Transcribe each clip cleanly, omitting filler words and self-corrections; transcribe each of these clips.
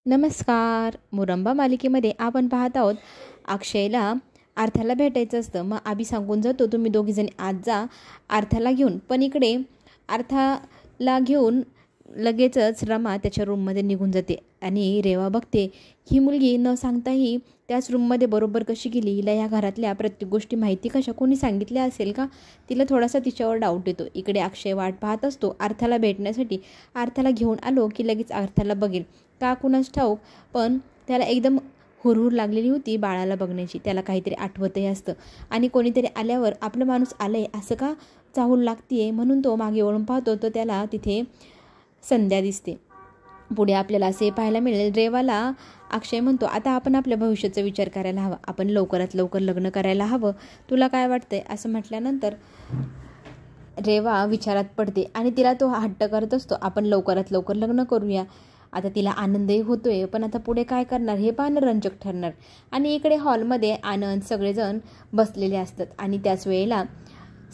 नमस्कार. मुरंबा मालिकेमध्ये आपण पाहत आहोत अक्षयला अर्थाला भेटायचं असतं. मग आभी सांगून जातो तुम्ही दोघीजणी आज जा अर्थाला घेऊन. पण इकडे अर्थाला घेऊन लगेचच रमा त्याच्या रूममध्ये निघून जाते आणि रेवा बघते ही मुलगी न सांगताही त्याच रूममध्ये बरोबर कशी गेली. हिला या घरातल्या प्रत्येक गोष्टी माहिती कशा कोणी सांगितल्या असेल का. तिला थोडासा तिच्यावर डाऊट येतो. इकडे अक्षय वाट पाहत असतो अर्थाला भेटण्यासाठी. अर्थाला घेऊन आलो की लगेच अर्थाला बघेल का कुणास ठाऊक, पण त्याला एकदम हुरहुर लागलेली होती बाळाला बघण्याची. त्याला काहीतरी आठवतही असतं आणि कोणीतरी आल्यावर आपलं माणूस आलंय असं का चाहूल लागतीये म्हणून तो मागे वळून पाहतो तर त्याला तिथे संध्या दिसते. पुढे आपल्याला असे पाहायला मिळेल रेवाला अक्षय म्हणतो आता आपण आपल्या भविष्याचा विचार करायला हवा, आपण लवकरात लवकर लग्न करायला हवं, तुला काय वाटतंय असं म्हटल्यानंतर रेवा विचारात पडते आणि तिला तो हट्ट करत असतो आपण लवकरात लवकर लग्न करूया. आता तिला आनंदही होतोय पण आता पुढे काय करणार हे पाहणं रंजक ठरणार. आणि इकडे हॉलमध्ये आनंद सगळेजण बसलेले असतात आणि त्याच वेळेला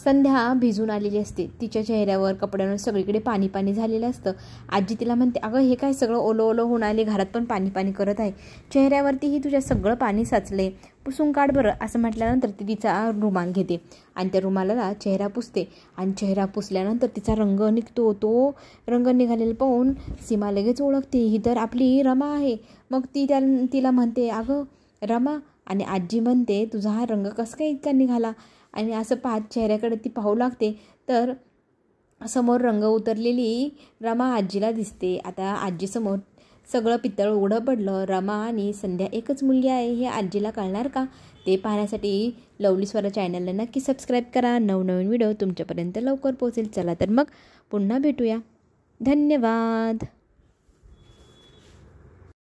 संध्या भिजून आलेली असते. तिच्या चेहऱ्यावर कपड्यांवर सगळीकडे पाणी पाणी झालेलं असतं. आजी तिला म्हणते अगं हे काय सगळं ओलं ओलं होऊन आले, घरात पण पाणी पाणी करत आहे, चेहऱ्यावरतीही तुझ्या सगळं पाणी साचले, पुसून काढ बरं असं म्हटल्यानंतर ती तिचा रुमाल घेते आणि त्या रुमालाला चेहरा पुसते आणि चेहरा पुसल्यानंतर तिचा रंग निघतो. तो रंग निघालेला पाहून सीमा लगेच ओळखते ही तर आपली रमा आहे. मग ती तिला म्हणते अगं रमा, आणि आजी म्हणते तुझा हा रंग कसं काय इतका निघाला. आणि असं पाहत चेहऱ्याकडे ती पाहू लागते तर समोर रंग उतरलेली रमा आजीला दिसते. आता आजीसमोर सगळं पितळ उघडं पडलं. रमा आणि संध्या एकच मुलगी आहे हे आजीला कळणार का, ते पाहण्यासाठी लवली स्वरा चॅनलला नक्की सबस्क्राईब करा. नवनवीन व्हिडिओ तुमच्यापर्यंत लवकर पोहोचेल. चला तर मग पुन्हा भेटूया. धन्यवाद.